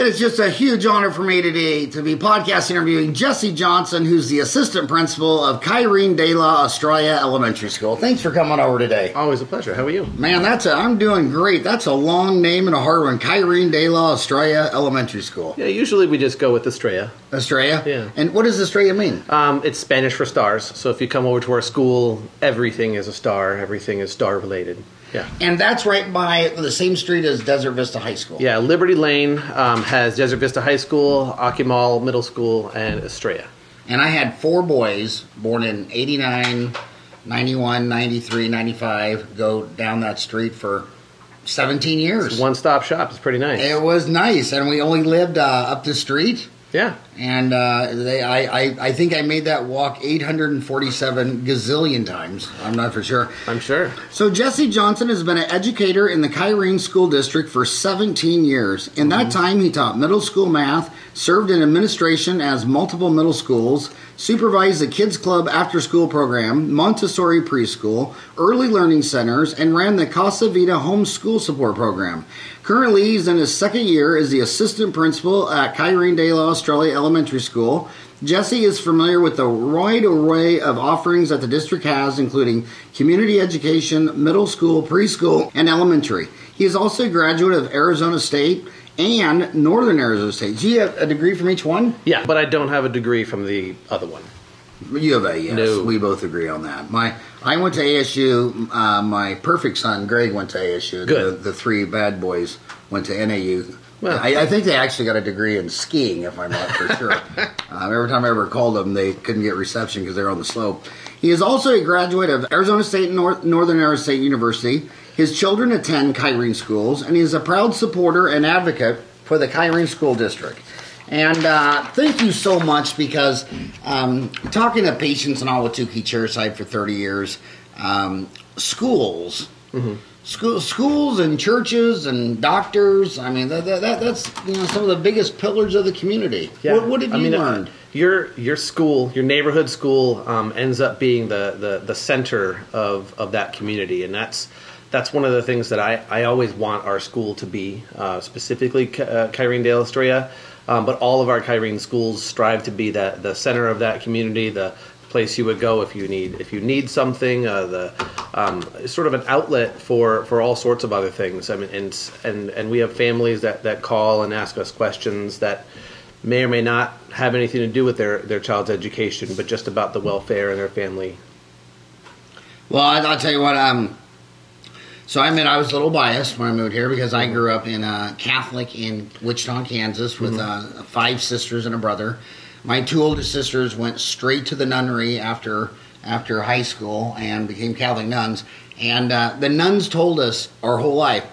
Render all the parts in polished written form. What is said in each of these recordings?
It is just a huge honor for me today to be podcast interviewing Jessey Johnson, who's the assistant principal of Kyrene Estrella Elementary School. Thanks for coming over today. Always a pleasure. How are you? Man, I'm doing great. That's a long name and a hard one. Kyrene Estrella Elementary School. Yeah, usually we just go with Estrella. Estrella? Yeah. And what does Estrella mean? It's Spanish for stars. So if you come over to our school, everything is a star. Everything is star related. Yeah. And that's right by the same street as Desert Vista High School. Yeah, Liberty Lane has Desert Vista High School, Akimal Middle School, and Estrella. And I had 4 boys born in 89, 91, 93, 95 go down that street for 17 years. It's a one-stop shop. It's pretty nice. It was nice. And we only lived up the street. Yeah. And I think I made that walk 847 gazillion times. I'm not for sure. I'm sure. So Jessey Johnson has been an educator in the Kyrene School District for 17 years. In that time, he taught middle school math, served in administration as multiple middle schools, supervised the Kids Club after-school program, Montessori Preschool, early learning centers, and ran the CASA Vida home school support program. Currently, he's in his second year as the assistant principal at Kyrene Estrella Elementary School. Jessey is familiar with the wide array of offerings that the district has, including community education, middle school, preschool, and elementary. He is also a graduate of Arizona State and Northern Arizona State. Do you have a degree from each one? Yeah, but I don't have a degree from the other one. U of A, yes. No. We both agree on that. I went to ASU. My perfect son, Greg, went to ASU. Good. The 3 bad boys went to NAU. Well, I think they actually got a degree in skiing, if I'm not for sure. Every time I ever called them, they couldn't get reception because they were on the slope. He is also a graduate of Arizona State and Northern Arizona State University. His children attend Kyrene schools, and he is a proud supporter and advocate for the Kyrene School District. And thank you so much, because talking to patients in Ahwatukee chairside for 30 years, schools, schools and churches and doctors, I mean, that's some of the biggest pillars of the community. Yeah. What have you learned? Your school, your neighborhood school, ends up being the center of that community, and that's one of the things that I always want our school to be, specifically Kyrene Estrella. But all of our Kyrene schools strive to be the center of that community, the place you would go if you need something, sort of an outlet for all sorts of other things. I mean, and we have families that call and ask us questions that may or may not have anything to do with their child's education, but just about the welfare in their family. Well, I'll tell you what. So I was a little biased when I moved here, because I grew up in Catholic in Wichita, Kansas, with 5 sisters and a brother. My 2 oldest sisters went straight to the nunnery after high school and became Catholic nuns. And the nuns told us our whole life,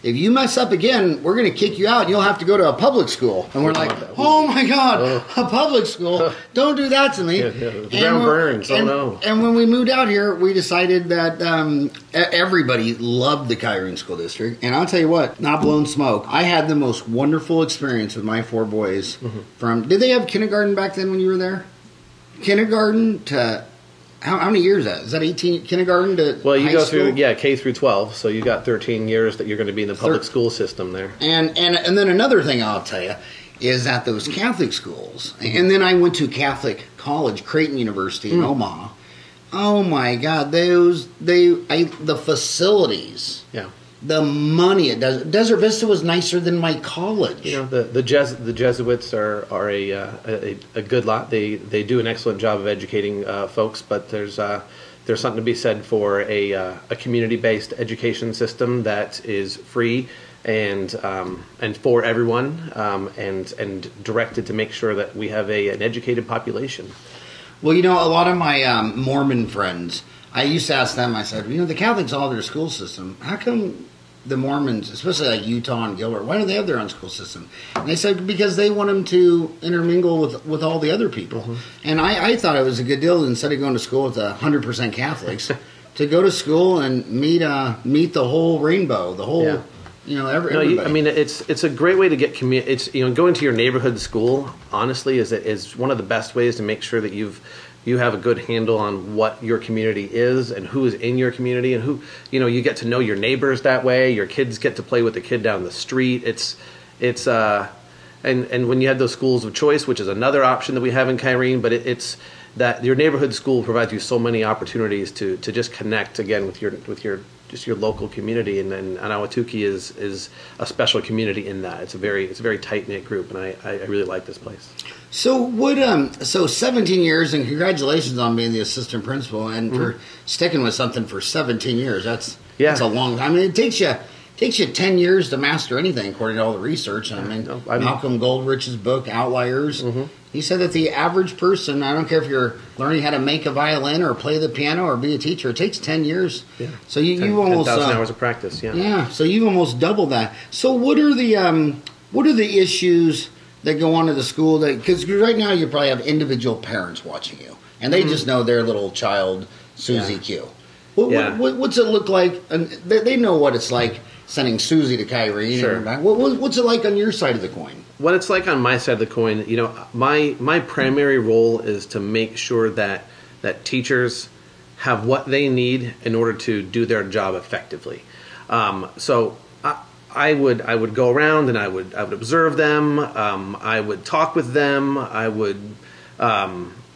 if you mess up again, we're going to kick you out and you'll have to go to a public school. And we're like, oh my God, a public school? Don't do that to me. The ground burns. Oh no. And when we moved out here, we decided that everybody loved the Kyrene School District. And I'll tell you what, not blowing smoke, I had the most wonderful experience with my 4 boys. Did they have kindergarten back then when you were there? Kindergarten to... How many years is that? Is that 18 kindergarten to Well, you high go school? through, K through 12, so you got 13 years that you're going to be in the public school system there. And then another thing I'll tell you is that those Catholic schools, and then I went to Catholic college, Creighton University in Omaha. Oh my God, the facilities. Yeah. The money at Desert Vista was nicer than my college. You know, the Jesuits are a good lot. They do an excellent job of educating folks, but there's something to be said for a community-based education system that is free and for everyone, and directed to make sure that we have an educated population. Well, a lot of my Mormon friends, I used to ask them, I said, the Catholics all have their school system. How come the Mormons, especially like Utah and Gilbert, why do they have their own school system? And they said because they want them to intermingle with all the other people. And I thought it was a good deal, instead of going to school with 100% Catholics, to go to school and meet the whole rainbow, the whole, everybody. No, I mean, it's a great way to get community. It's going to your neighborhood school. Honestly, is one of the best ways to make sure that you have a good handle on what your community is and who is in your community, and who, you get to know your neighbors that way. Your kids get to play with the kid down the street. And when you have those schools of choice, which is another option that we have in Kyrene, but it's that your neighborhood school provides you so many opportunities to just connect again with your local community, and Ahwatukee is a special community in that. It's a very tight-knit group, and I really like this place. So so 17 years, and congratulations on being the assistant principal and for sticking with something for 17 years. That's a long time. I mean, it takes you 10 years to master anything, according to all the research. I mean, Malcolm Goldrich's book, Outliers, he said that the average person, I don't care if you're learning how to make a violin or play the piano or be a teacher, it takes 10 years. Yeah. So you almost 10,000 hours of practice. Yeah. Yeah. So you've almost doubled that. So what are the issues that go on to the school? Because right now you probably have individual parents watching you, and they just know their little child, Susie Q. What's it look like? And they know what it's like sending Susie to Kyrene. Sure. What's it like on your side of the coin? What it's like on my side of the coin, my primary role is to make sure that teachers have what they need in order to do their job effectively. So I would go around and I would observe them. I would talk with them. I would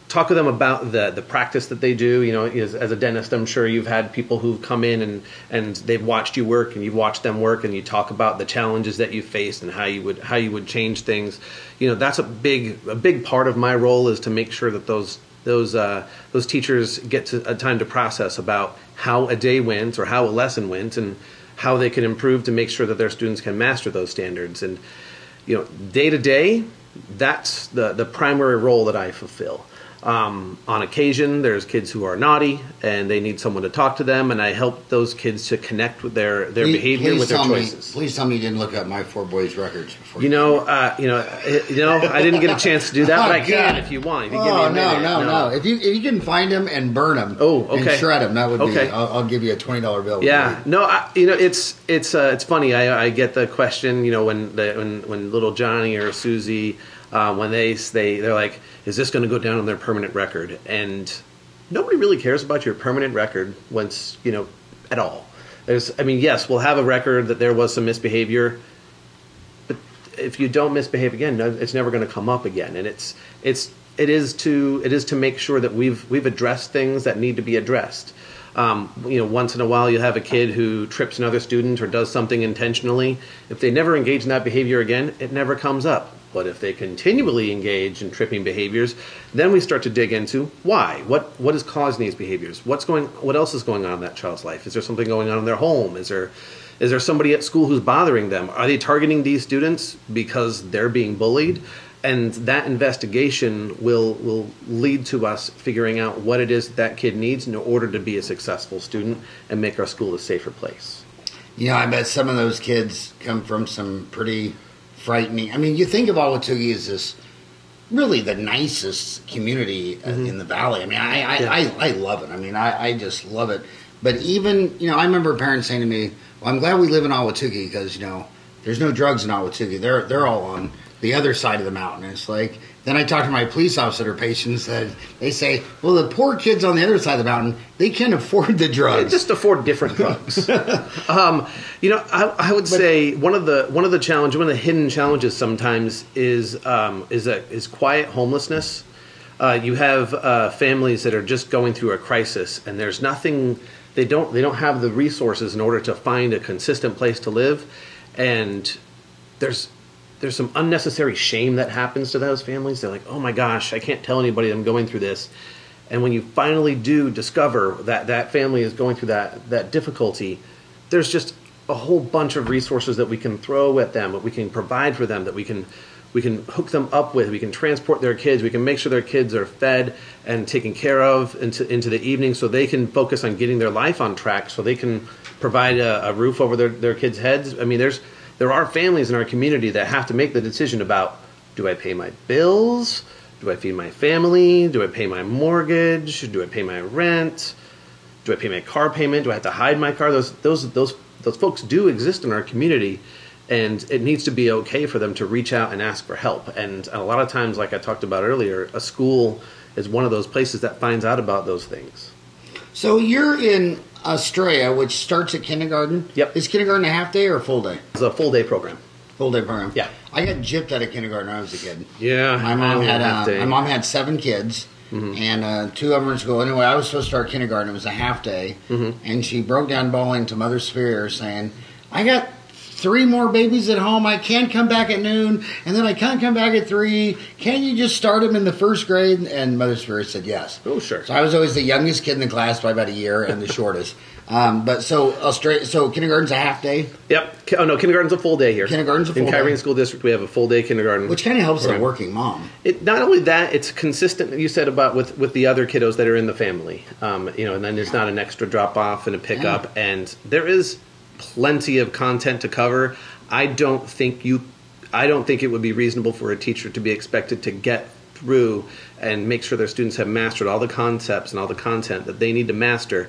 talk with them about the practice that they do. As a dentist, I'm sure you've had people who've come in and they've watched you work, and you've watched them work, and you talk about the challenges that you faced and how you would change things. That's a big part of my role, is to make sure that those teachers get a time to process about how a day went or how a lesson went, and how they can improve to make sure that their students can master those standards. And day to day, that's the primary role that I fulfill. On occasion, there's kids who are naughty and they need someone to talk to them, and I help those kids to connect with their behavior, with their choices. Please tell me you didn't look up my four boys records before. I didn't get a chance to do that, but I can if you want. If you give me a minute. No. If you can find them and burn them, and shred them, that would be. I'll give you a $20 bill. Yeah, it's funny. I get the question, when little Johnny or Susie, when they're like, is this going to go down on their permanent record? And nobody really cares about your permanent record once, at all. Yes, we'll have a record that there was some misbehavior, but if you don't misbehave again, it's never going to come up again. And it is to make sure that we've addressed things that need to be addressed. Once in a while you have a kid who trips another student or does something intentionally. If they never engage in that behavior again, it never comes up. But if they continually engage in tripping behaviors, then we start to dig into why. What is causing these behaviors? What else is going on in that child's life? Is there something going on in their home? Is there somebody at school who's bothering them? Are they targeting these students because they're being bullied? And that investigation will lead to us figuring out what it is that kid needs in order to be a successful student and make our school a safer place. I bet some of those kids come from some pretty frightening. You think of Ahwatukee as this really the nicest community in the valley. I love it. I just love it. But even, I remember parents saying to me, well, I'm glad we live in Ahwatukee because, there's no drugs in Ahwatukee. They're all on the other side of the mountain. It's like, then I talked to my police officer patients that they say, well, the poor kids on the other side of the mountain, they can't afford the drugs. They just afford different drugs. I would say one of the challenges, one of the hidden challenges sometimes is quiet homelessness. You have families that are just going through a crisis, and there's nothing. They don't have the resources in order to find a consistent place to live, and there's some unnecessary shame that happens to those families. They're like, oh my gosh, I can't tell anybody I'm going through this. And when you finally do discover that family is going through that difficulty, there's just a whole bunch of resources that we can throw at them, that we can provide for them, that we can hook them up with. We can transport their kids. We can make sure their kids are fed and taken care of into the evening, so they can focus on getting their life on track, so they can provide a roof over their kids' heads. There are families in our community that have to make the decision about, do I pay my bills? Do I feed my family? Do I pay my mortgage? Do I pay my rent? Do I pay my car payment? Do I have to hide my car? Those folks do exist in our community, and it needs to be okay for them to reach out and ask for help. And a lot of times, like I talked about earlier, a school is one of those places that finds out about those things. So you're in Estrella, which starts at kindergarten. Yep. Is kindergarten a half day or a full day? It's a full day program. Full day program. Yeah. I got gypped out of kindergarten when I was a kid. Yeah. My mom had 7 kids, and 2 of them were in school. Anyway, I was supposed to start kindergarten. It was a half day, and she broke down bawling to Mother Superior saying, "I got 3 more babies at home. I can't come back at noon, and then I can't come back at 3. Can't you just start them in the 1st grade?" And Mother Superior said yes. Oh, sure. So I was always the youngest kid in the class by about a year and the shortest. So kindergarten's a half day? Yep. Oh, no, kindergarten's a full day here. Kindergarten's a full day. In Kyrene School District, we have a full day kindergarten. Which kind of helps a working mom. Not only that, it's consistent, you said, about with the other kiddos that are in the family. And then there's not an extra drop-off and a pickup. Yeah. And there is plenty of content to cover. I don't think it would be reasonable for a teacher to be expected to get through and make sure their students have mastered all the concepts and all the content that they need to master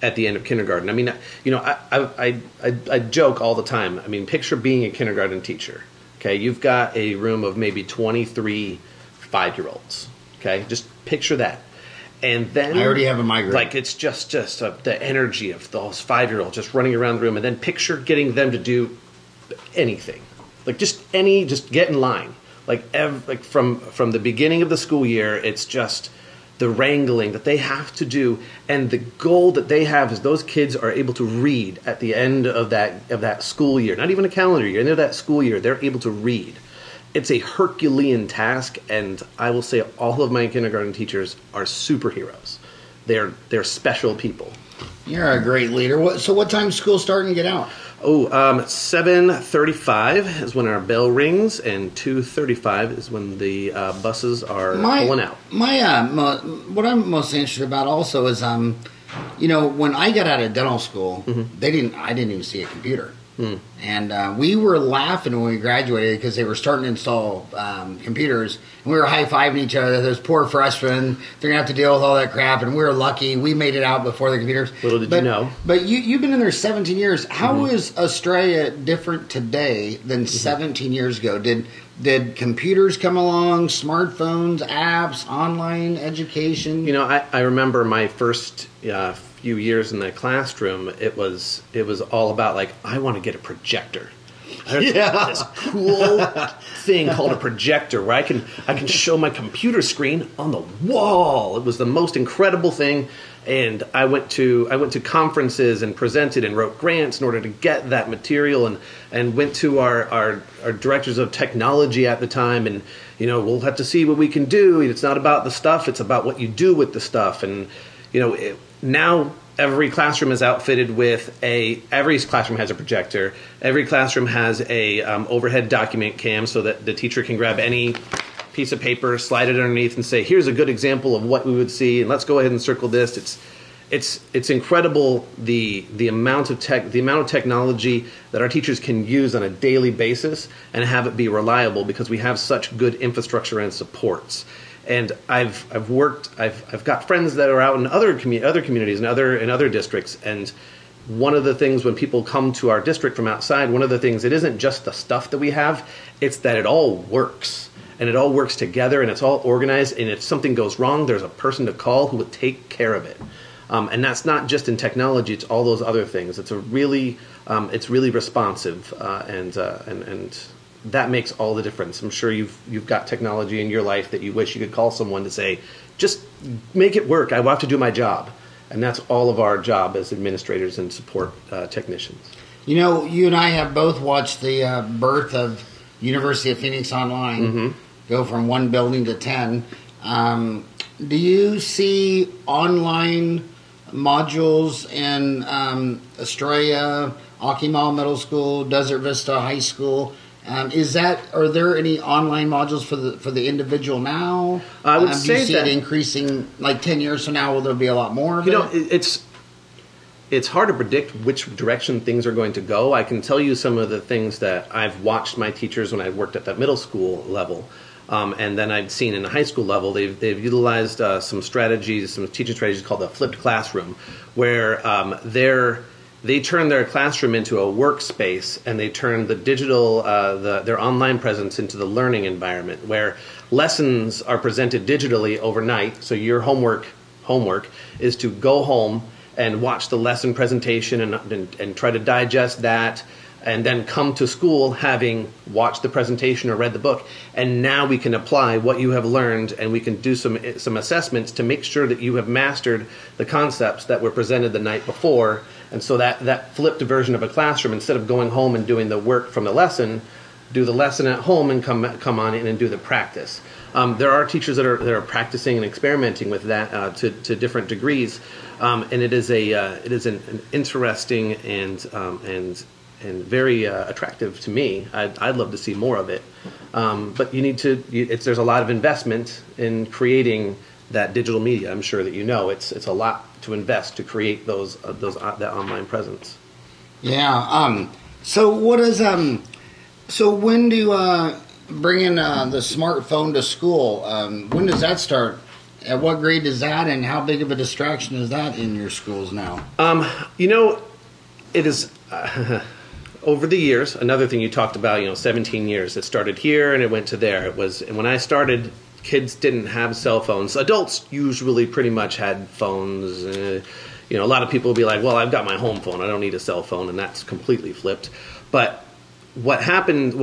at the end of kindergarten. I mean, I joke all the time. I mean, picture being a kindergarten teacher. Okay, you've got a room of maybe 23 5-year-olds. Okay, just picture that. And then I already have a migraine. Like, it's just the energy of those 5-year-olds just running around the room, and then picture getting them to do anything, like just get in line. Like from the beginning of the school year, it's just the wrangling that they have to do, and the goal that they have is those kids are able to read at the end of that school year. Not even a calendar year, end of that school year, they're able to read. It's a Herculean task, and I will say all of my kindergarten teachers are superheroes. They're special people. You're a great leader. So what time does school start and get out? 7:35 is when our bell rings, and 2:35 is when the buses are pulling out. What I'm most interested about also is, when I got out of dental school, I didn't even see a computer. And we were laughing when we graduated because they were starting to install computers, and we were high-fiving each other. Those poor freshmen, they're going to have to deal with all that crap, and we were lucky. We made it out before the computers. Little did you know. But you've been in there 17 years. How is Estrella different today than 17 years ago? Did computers come along, smartphones, apps, online education? I remember my first few years in the classroom. It was all about, like, I want to get a projector. There's this cool thing called a projector where I can show my computer screen on the wall. It was the most incredible thing. And I went to conferences and presented and wrote grants in order to get that material, and went to our directors of technology at the time, and we'll have to see what we can do. It's not about the stuff, it's about what you do with the stuff. And now every classroom is outfitted with every classroom has a projector. Every classroom has a overhead document cam so that the teacher can grab any piece of paper, slide it underneath, and say, here's a good example of what we would see, and let's go ahead and circle this. It's incredible the amount of technology that our teachers can use on a daily basis and have it be reliable, because we have such good infrastructure and supports. And I've got friends that are out in other communities and other districts, and one of the things when people come to our district from outside, one of the things, it isn't just the stuff that we have, it's that it all works. And it all works together, and it's all organized, and if something goes wrong, there's a person to call who will take care of it. And that's not just in technology, it's all those other things. It's really responsive, and that makes all the difference. I'm sure you've got technology in your life that you wish you could call someone to say, just make it work, I want to do my job. And that's all of our job as administrators and support technicians. You and I have both watched the birth of University of Phoenix Online go from 1 building to 10. Do you see online modules in Estrella, Akimal Middle School, Desert Vista High School? Are there any online modules for the individual now? I would say do you see it increasing, like 10 years from now? Will there be a lot more of it? It's hard to predict which direction things are going to go. I can tell you some of the things that I've watched my teachers when I worked at that middle school level, and then I've seen in the high school level. They've utilized some teaching strategies called the flipped classroom, where they turn their classroom into a workspace, and they turn the digital, their online presence into the learning environment, where lessons are presented digitally overnight. So your homework is to go home and watch the lesson presentation and try to digest that. and then come to school having watched the presentation or read the book, and now we can apply what you have learned, and we can do some assessments to make sure that you have mastered the concepts that were presented the night before. And so that flipped version of a classroom, instead of going home and doing the work from the lesson, do the lesson at home and come on in and do the practice. There are teachers that are practicing and experimenting with that to different degrees, and it is an interesting and very attractive to me. I'd love to see more of it, but there's a lot of investment in creating that digital media. I'm sure that it's a lot to invest to create that online presence. Yeah. So what is so when do bringing the smartphone to school? When does that start? At what grade is that, and how big of a distraction is that in your schools now? It is. Over the years, another thing you talked about, 17 years. It started here and it went to there. And when I started, kids didn't have cell phones. Adults usually pretty much had phones. A lot of people will be like, well, I've got my home phone. I don't need a cell phone. And that's completely flipped. But what happened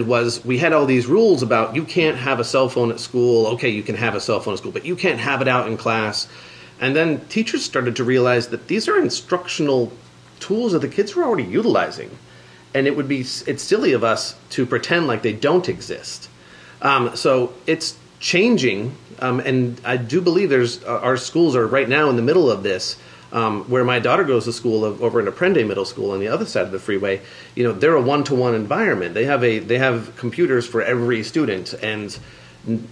was we had all these rules about you can't have a cell phone at school. Okay, you can have a cell phone at school, but you can't have it out in class. And then teachers started to realize that these are instructional tools that the kids were already utilizing. And it's silly of us to pretend like they don't exist. So it's changing, and I do believe our schools are right now in the middle of this. Where my daughter goes to school over in Apprende Middle School on the other side of the freeway, they're a one-to-one environment. They have computers for every student, and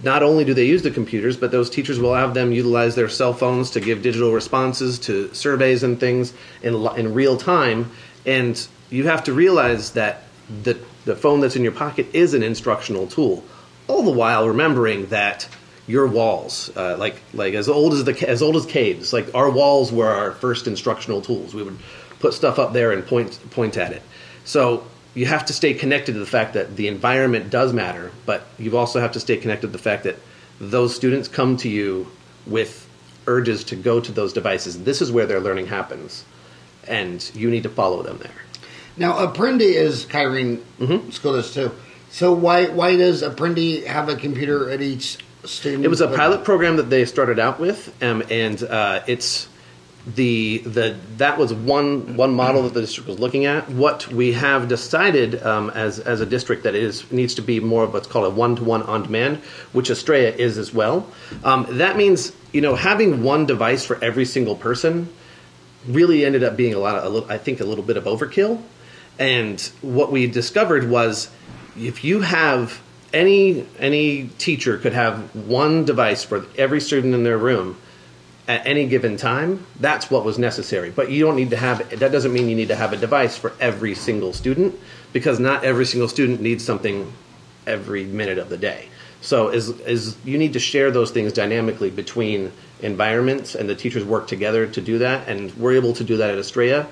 not only do they use the computers, but those teachers will have them utilize their cell phones to give digital responses to surveys and things in real time. And you have to realize that the phone that's in your pocket is an instructional tool, all the while remembering that your walls, like as old as caves, like our walls were our first instructional tools. We would put stuff up there and point at it. So you have to stay connected to the fact that the environment does matter, but you also have to stay connected to the fact that those students come to you with urges to go to those devices. This is where their learning happens, and you need to follow them there. Now, Apprende is Kyrene School District too. So why does Apprende have a computer at each student? It was a pilot program that they started out with, and it's that was one model that the district was looking at. What we have decided as a district that needs to be more of what's called a one-to-one on-demand, which Estrella is as well. That means having one device for every single person really ended up being a little bit of overkill. And what we discovered was, if you have any teacher could have one device for every student in their room at any given time, that's what was necessary. But you don't need to that doesn't mean you need to have a device for every single student, because not every single student needs something every minute of the day. So you need to share those things dynamically between environments, and the teachers work together to do that. And we're able to do that at Estrella.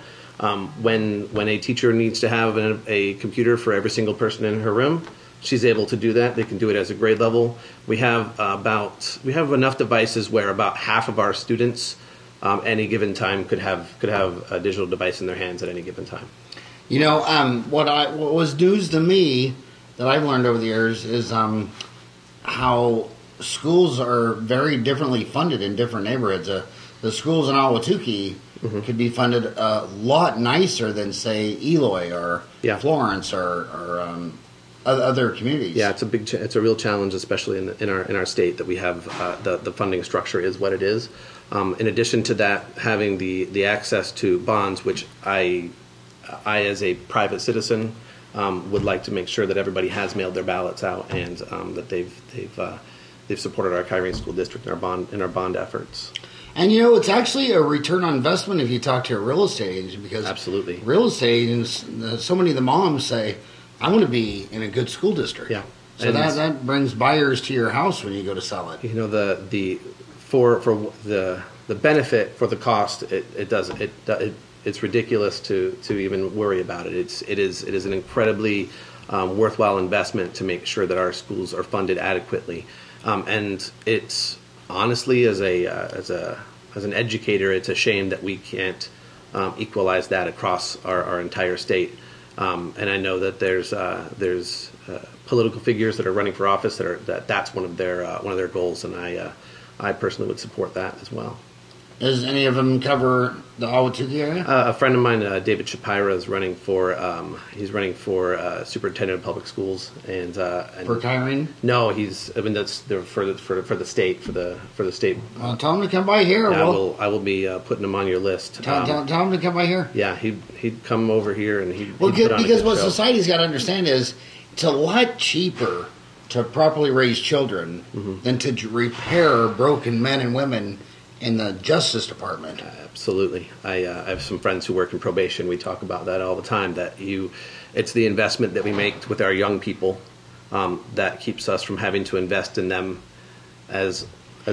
When a teacher needs to have a computer for every single person in her room, she's able to do that. They can do it as a grade level. We have enough devices where about half of our students any given time could have a digital device in their hands at any given time. What was news to me that I've learned over the years is how schools are very differently funded in different neighborhoods. The schools in Ahwatukee could be funded a lot nicer than, say, Eloy or Florence or other communities. Yeah, it's a real challenge, especially in our state, that we have the funding structure is what it is. In addition to that, having the access to bonds, which I as a private citizen would like to make sure that everybody has mailed their ballots out, and that they've supported our Kyrene School District in our bond efforts. And it's actually a return on investment if you talk to a real estate agent, because absolutely, real estate agents, so many of the moms say, I want to be in a good school district. Yeah. So that brings buyers to your house when you go to sell it. For the benefit for the cost, it's ridiculous to even worry about it. It is an incredibly worthwhile investment to make sure that our schools are funded adequately, and it's honestly, as an educator, it's a shame that we can't equalize that across our entire state. And I know that there's political figures that are running for office that's one of their goals, and I personally would support that as well. Does any of them cover the Ahwatukee area? A friend of mine, David Shapira, is running for superintendent of public schools, and for Kyrene? No, that's for the state for the state. Tell him to come by here. I will be putting him on your list. Tell him to come by here. Yeah, he'd come over here and he'd because what show. Society's got to understand is it's a lot cheaper to properly raise children than to repair broken men and women in the Justice Department. Absolutely. I have some friends who work in probation. We talk about that all the time, that it's the investment that we make with our young people that keeps us from having to invest in them as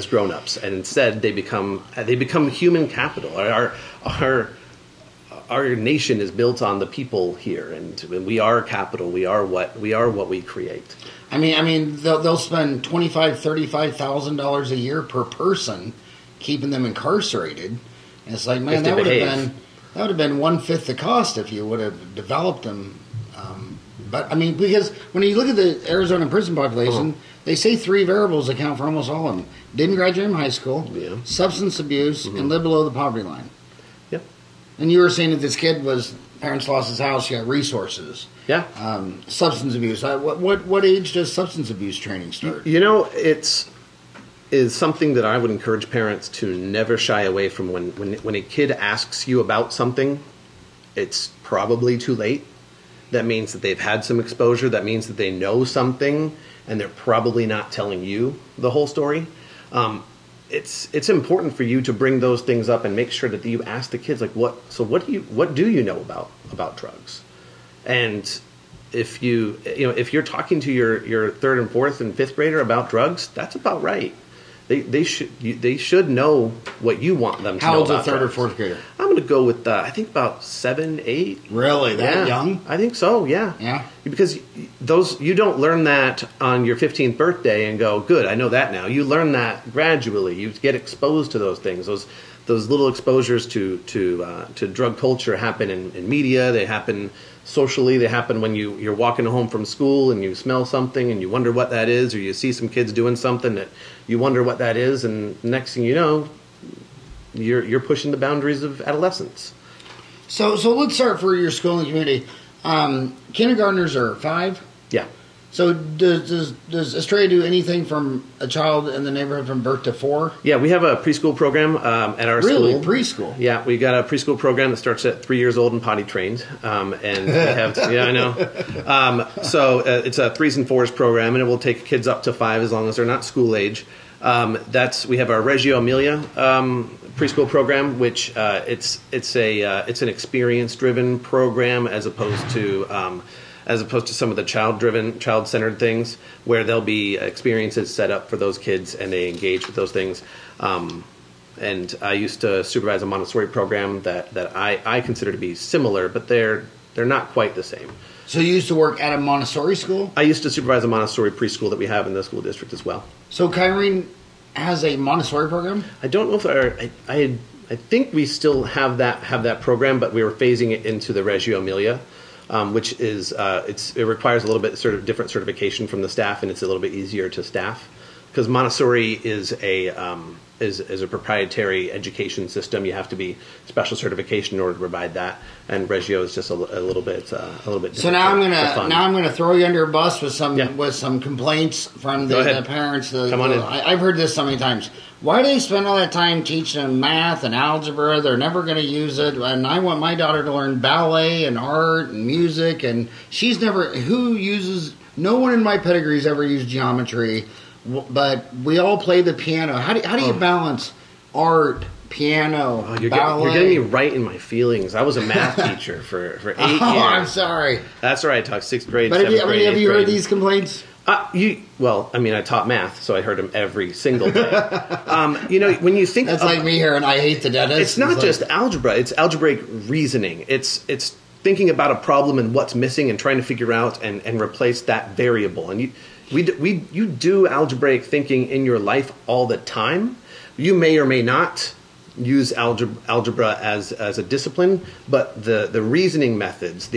grown-ups. And instead, they become human capital. Our nation is built on the people here, and we are capital. We are what we create. I mean, they'll spend $35,000 a year per person, keeping them incarcerated. And it's like, man, that would have been 1/5 the cost if you would have developed them. But I mean, because when you look at the Arizona prison population, they say 3 variables account for almost all of them: didn't graduate from high school, substance abuse, and live below the poverty line. Yep. And you were saying that this kid parents lost his house, he got resources. Yeah. Substance abuse. What age does substance abuse training start? Is something that I would encourage parents to never shy away from. When a kid asks you about something, it's probably too late. That means that they've had some exposure. That means that they know something, and they're probably not telling you the whole story. It's important for you to bring those things up and make sure that you ask the kids, like, what do you know about drugs? And if you're talking to your 3rd and 4th and 5th grader about drugs, that's about right. They should know what you want them to know. How old's a 3rd drugs. or 4th grader? I'm going to go with I think about 7, 8. Really, that young? I think so. Yeah. Yeah. Because you don't learn that on your 15th birthday and go, good, I know that now. You learn that gradually. You get exposed to those things. Those little exposures to drug culture happen in media. They happen socially. They happen when you're walking home from school and you smell something and you wonder what that is, or you see some kids doing something that you wonder what that is, and next thing you know, you're pushing the boundaries of adolescence. So let's start for your school and community. Kindergartners are 5. Yeah. So does Estrella do anything from a child in the neighborhood from birth to 4? Yeah, we have a preschool program at our school. Really, preschool? Yeah, we got a preschool program that starts at 3 years old and potty trained, and we have I know. So it's a 3s and 4s program, and it will take kids up to 5 as long as they're not school age. We have our Reggio Emilia preschool program, which it's an experience driven program as opposed to some of the child-centered things, where there'll be experiences set up for those kids and they engage with those things. And I used to supervise a Montessori program that I consider to be similar, but they're not quite the same. So you used to work at a Montessori school? I used to supervise a Montessori preschool that we have in the school district as well. So Kyrene has a Montessori program? I don't know if I think we still have that program, but we were phasing it into the Reggio Emilia. Which is it requires a little bit sort of different certification from the staff, and it's a little bit easier to staff, because Montessori is a proprietary education system. You have to be special certification in order to provide that, and Reggio is just a little bit different. So now I'm gonna throw you under a bus with some complaints from the parents. Come on in. I've heard this so many times. Why do they spend all that time teaching them math and algebra? They're never going to use it. And I want my daughter to learn ballet and art and music. And no one in my pedigree's ever used geometry. But we all play the piano. How do you balance art, piano, ballet? You're getting me right in my feelings. I was a math teacher for 8 years. Oh, I'm sorry. That's all right. I taught 6th grade, but 7th grade, have you heard these complaints? I taught math, so I heard them every single day. When you think that's like me here, and I hate the dentist. It's not just algebra; it's algebraic reasoning. It's thinking about a problem and what's missing, and trying to figure out and replace that variable. And you do algebraic thinking in your life all the time. You may or may not use algebra as a discipline, but the reasoning methods,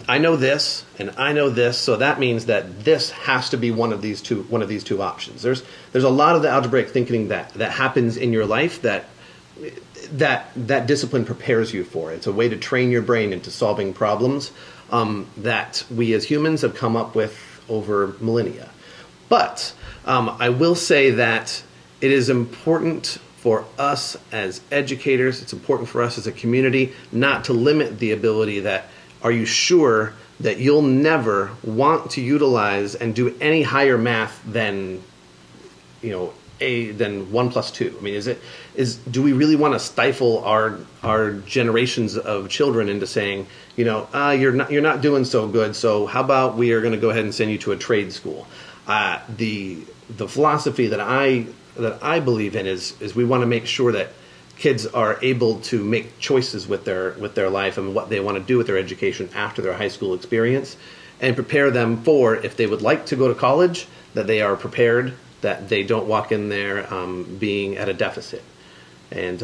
I know this and I know this, so that means that this has to be one of these two options. There's a lot of the algebraic thinking that happens in your life that discipline prepares you for. It's a way to train your brain into solving problems that we as humans have come up with over millennia. But I will say that it is important for us as educators, it's important for us as a community not to limit the ability that, are you sure that you'll never want to utilize and do any higher math than, than 1 plus 2? I mean, do we really want to stifle our generations of children into saying, you're not doing so good, so how about we are going to go ahead and send you to a trade school? The philosophy that I believe in is we want to make sure that kids are able to make choices with their life and what they want to do with their education after their high school experience, and prepare them for, if they would like to go to college, that they are prepared, that they don't walk in there being at a deficit. And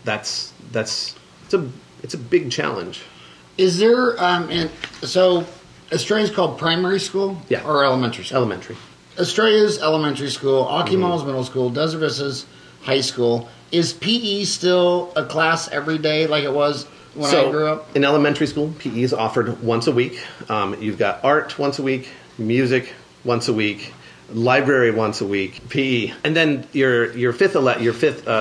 it's a big challenge. Is there so Estrella's called primary school? Yeah. Or elementary school? Elementary. Estrella's elementary school, Akimal's middle school, Desert Vista's high school. Is PE still a class every day like it was when I grew up? In elementary school, PE is offered once a week. You've got art once a week, music once a week, library once a week, PE, and then your fifth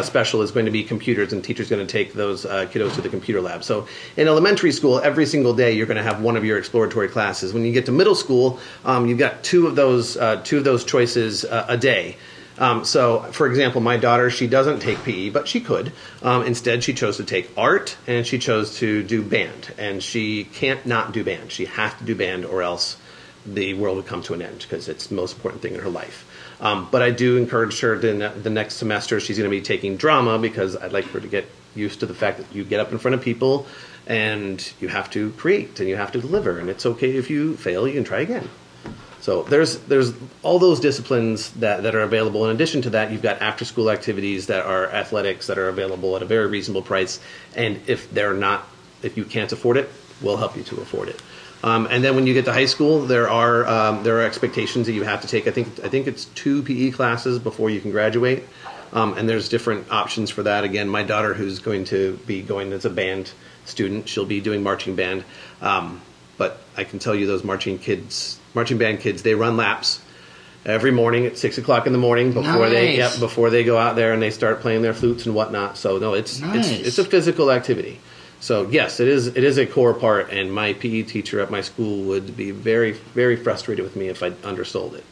special is going to be computers, and teachers going to take those kiddos to the computer lab. So in elementary school, every single day you're going to have one of your exploratory classes. When you get to middle school, you've got two of those choices a day. So, for example, my daughter, she doesn't take PE, but she could. Instead, she chose to take art, and she chose to do band. And she can't not do band. She has to do band, or else the world would come to an end, because it's the most important thing in her life. But I do encourage her the next semester she's going to be taking drama, because I'd like her to get used to the fact that you get up in front of people and you have to create and you have to deliver, and it's okay if you fail, you can try again. So there's all those disciplines that are available. In addition to that, you've got after-school activities that are athletics that are available at a very reasonable price. And if you can't afford it, we'll help you to afford it. And then when you get to high school, there are expectations that you have to take. I think it's 2 PE classes before you can graduate. And there's different options for that. Again, my daughter, who's going to be going as a band student, she'll be doing marching band. But I can tell you, those marching band kids, they run laps every morning at 6 o'clock in the morning before they go out there and they start playing their flutes and whatnot. So no, it's a physical activity. So yes, it is a core part, and my PE teacher at my school would be very, very frustrated with me if I undersold it.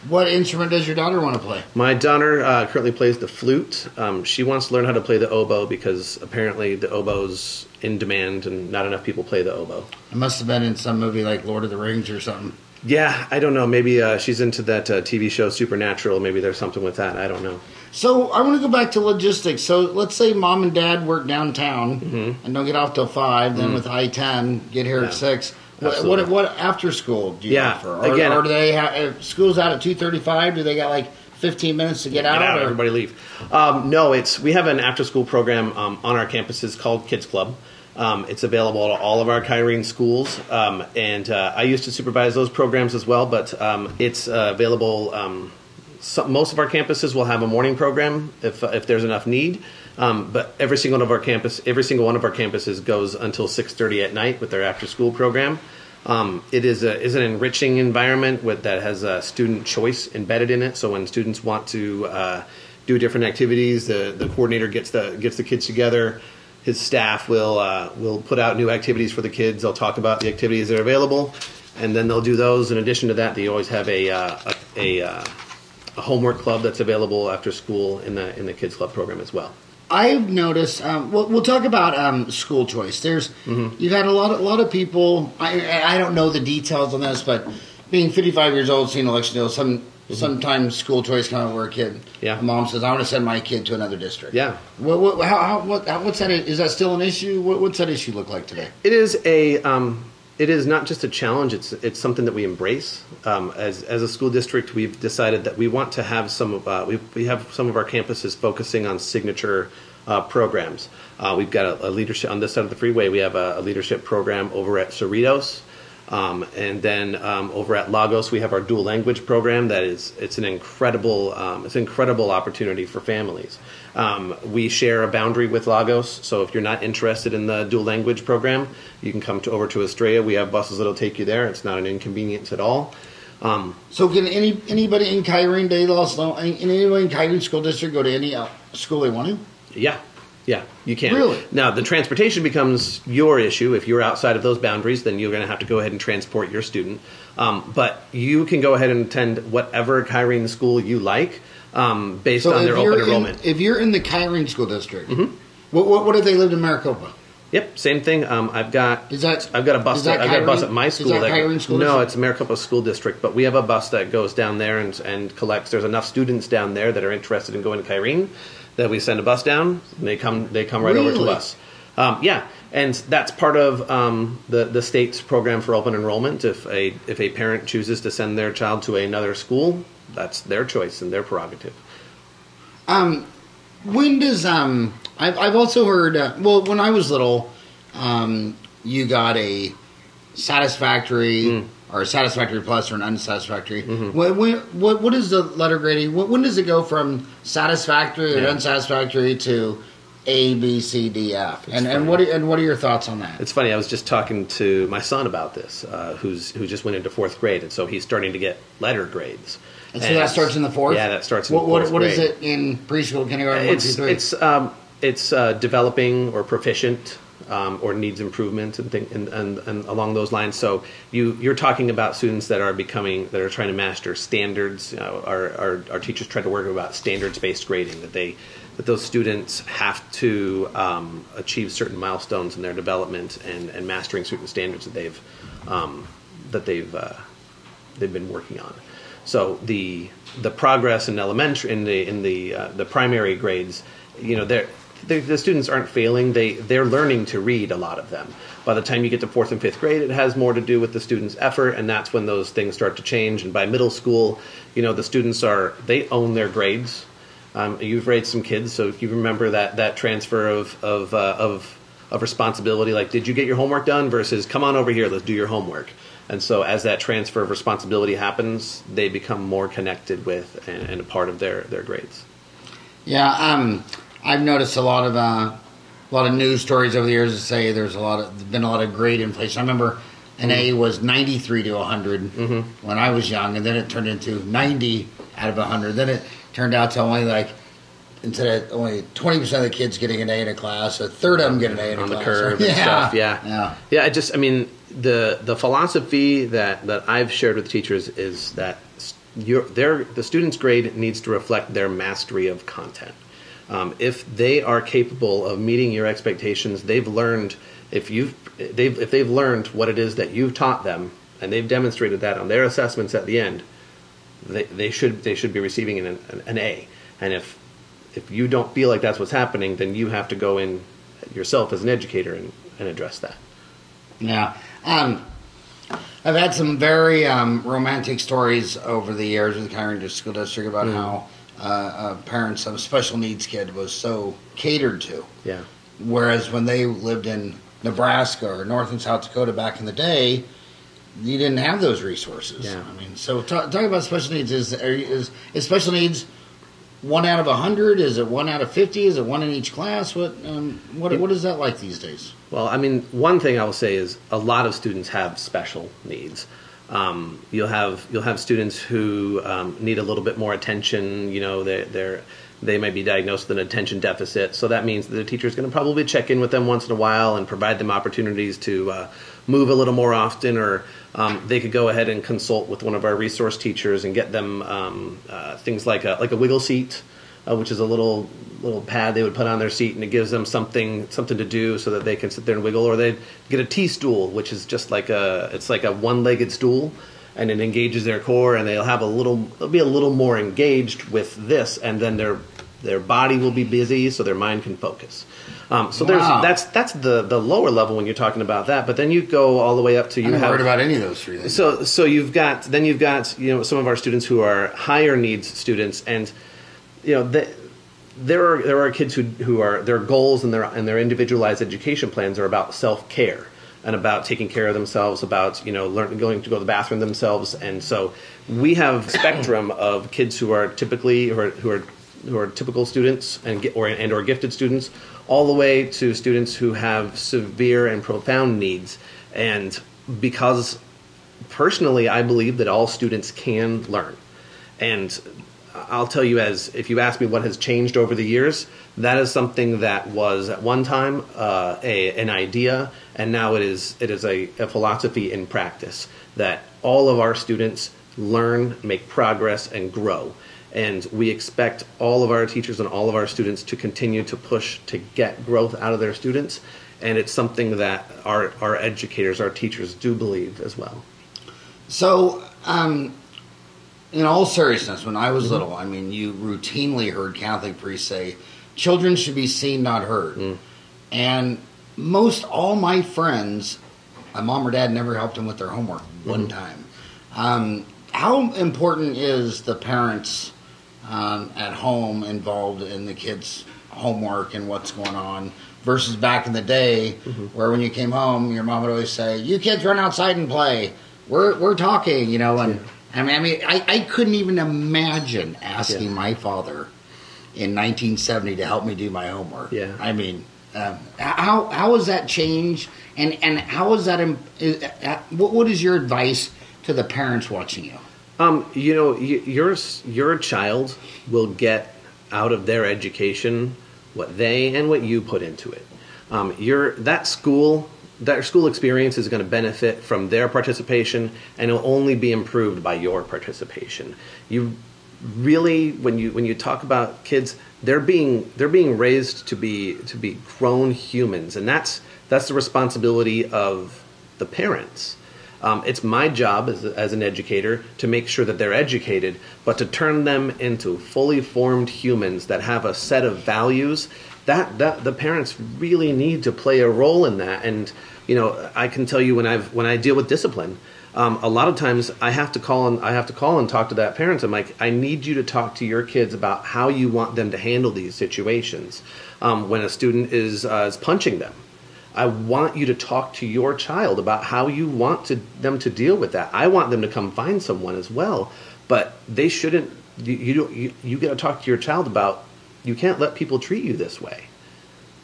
What instrument does your daughter want to play? My daughter currently plays the flute. She wants to learn how to play the oboe, because apparently the oboe's in demand and not enough people play the oboe. It must have been in some movie like Lord of the Rings or something. Yeah, I don't know. Maybe she's into that TV show Supernatural. Maybe there's something with that. I don't know. So I want to go back to logistics. So let's say mom and dad work downtown and don't get off till 5. Then with I-10, get here at 6. What after school do you offer? Or do they have school's out at 2:35? Do they got like 15 minutes to get out? Everybody leave. No, we have an after school program on our campuses called Kids Club. It's available to all of our Kyrene schools, and I used to supervise those programs as well. But it's available. Most of our campuses will have a morning program if there's enough need. But every single one of our campuses goes until 6:30 at night with their after-school program. It is an enriching environment that has student choice embedded in it. So when students want to do different activities, the coordinator gets the kids together. His staff will put out new activities for the kids. They'll talk about the activities that are available, and then they'll do those. In addition to that, they always have a homework club that's available after school in the Kids Club program as well. I've noticed. We'll talk about school choice. You've had a lot of people. I don't know the details on this, but being 55 years old, seeing election deals, sometimes school choice kind of where a kid. Yeah. A mom says, "I want to send my kid to another district." Yeah. What's that? Is that still an issue? What's that issue look like today? It is It is not just a challenge; it's something that we embrace. As a school district, we've decided that we want to have we have some of our campuses focusing on signature programs. We've got a leadership on this side of the freeway. We have a leadership program over at Cerritos. And then over at Lagos, we have our dual language program. It's an incredible opportunity for families. We share a boundary with Lagos, so if you're not interested in the dual language program, you can come over to Estrella. We have buses that'll take you there. It's not an inconvenience at all. So can anybody in Kyrene, anybody in Kyrene School District go to any school they want to? Yeah, you can. Really? Now, the transportation becomes your issue. If you're outside of those boundaries, then you're going to have to go ahead and transport your student. But you can go ahead and attend whatever Kyrene school you like based on their open enrollment. If you're in the Kyrene School District, what if they lived in Maricopa? Yep, same thing. I've got a bus at my school. Is that Kyrene School District? No, it's Maricopa School District, but we have a bus that goes down there and collects. There's enough students down there that are interested in going to Kyrene that we send a bus down, and they come right over to us. Yeah, and that's part of the state's program for open enrollment. If a parent chooses to send their child to another school, that's their choice and their prerogative. When does I've also heard when I was little, you got a satisfactory or a satisfactory plus or an unsatisfactory. What is the letter grading? When does it go from satisfactory or unsatisfactory to A, B, C, D, F? And what are your thoughts on that? It's funny. I was just talking to my son about this, who just went into 4th grade, and so he's starting to get letter grades. And so that starts in the 4th? Yeah, that starts in the 4th grade. What is it in preschool, kindergarten, 1, 2, 3? It's developing or proficient or needs improvement and along those lines. So you're talking about students that are trying to master standards. Our teachers try to work about standards-based grading, that those students have to achieve certain milestones in their development and mastering certain standards that they've been working on. So the progress in elementary in the primary grades, the students aren't failing. They're learning to read, a lot of them. By the time you get to 4th and 5th grade, it has more to do with the student's effort, and that's when those things start to change. And by middle school, the students they own their grades. You've raised some kids, so you remember that transfer of responsibility. Like, did you get your homework done? Versus, come on over here, let's do your homework. And so as that transfer of responsibility happens, they become more connected with and a part of their grades. Yeah, I've noticed a lot of news stories over the years that say there's been a lot of grade inflation. I remember an A was 93 to 100 when I was young, and then it turned into 90 out of 100. Then it turned out to instead of only 20% of the kids getting an A in a class, a third of them get an A in a class. On the curve and stuff, yeah. The philosophy that I've shared with teachers is that the student's grade needs to reflect their mastery of content. If they are capable of meeting your expectations, they've learned. If they've learned what it is that you've taught them, and they've demonstrated that on their assessments at the end, they should be receiving an A. And if you don't feel like that's what's happening, then you have to go in yourself as an educator and address that. Yeah. I've had some very romantic stories over the years with the Kyrene School District about how parents of a special needs kid was so catered to. Yeah. Whereas when they lived in Nebraska or North and South Dakota back in the day, you didn't have those resources. Yeah. So talk about special needs. Is special needs 1 out of 100? Is it 1 out of 50? Is it 1 in each class? What is that like these days? Well, one thing I will say is a lot of students have special needs. You'll have students who need a little bit more attention. They might be diagnosed with an attention deficit, so that means that the teacher is going to probably check in with them once in a while and provide them opportunities to move a little more often, or they could go ahead and consult with one of our resource teachers and get them things like a wiggle seat, which is a little pad they would put on their seat, and it gives them something to do so that they can sit there and wiggle. Or they get a T-stool, which is just like a one-legged stool, and it engages their core, and they'll be a little more engaged with this, and then their body will be busy, so their mind can focus. That's the lower level when you're talking about that. But then you go all the way up to I haven't heard about any of those three things. So you've got some of our students who are higher needs students, and there are kids who are their goals and their individualized education plans are about self-care and about taking care of themselves, about going to go to the bathroom themselves, and so we have a spectrum of kids who are typically who are typical students or gifted students, all the way to students who have severe and profound needs. And because personally I believe that all students can learn, and I'll tell you, if you ask me what has changed over the years, that is something that was at one time an idea, and now it is a philosophy in practice, that all of our students learn, make progress, and grow. And we expect all of our teachers and all of our students to continue to push to get growth out of their students. And it's something that our educators, our teachers do believe as well. So, in all seriousness, when I was little, I mean, you routinely heard Catholic priests say, children should be seen, not heard. And most all my friends, my mom or dad never helped them with their homework one time. How important is the parents at home involved in the kids' homework and what's going on versus back in the day where when you came home, your mom would always say, you kids run outside and play. We're talking, and I couldn't even imagine asking my father in 1970 to help me do my homework. Yeah. I mean, how has that changed, and how is that? What is your advice to the parents watching you? Your child will get out of their education what they and what you put into it. That school experience is going to benefit from their participation, and it'll only be improved by your participation. You really, when you talk about kids, they're being raised to be grown humans, and that's the responsibility of the parents. It's my job as an educator to make sure that they're educated, but to turn them into fully formed humans that have a set of values. That the parents really need to play a role in that. And I can tell you when I deal with discipline, a lot of times I have to call and talk to that parent. I'm like, I need you to talk to your kids about how you want them to handle these situations. When a student is punching them, I want you to talk to your child about how you want them to deal with that. I want them to come find someone as well, but they shouldn't. You got to talk to your child about, you can't let people treat you this way.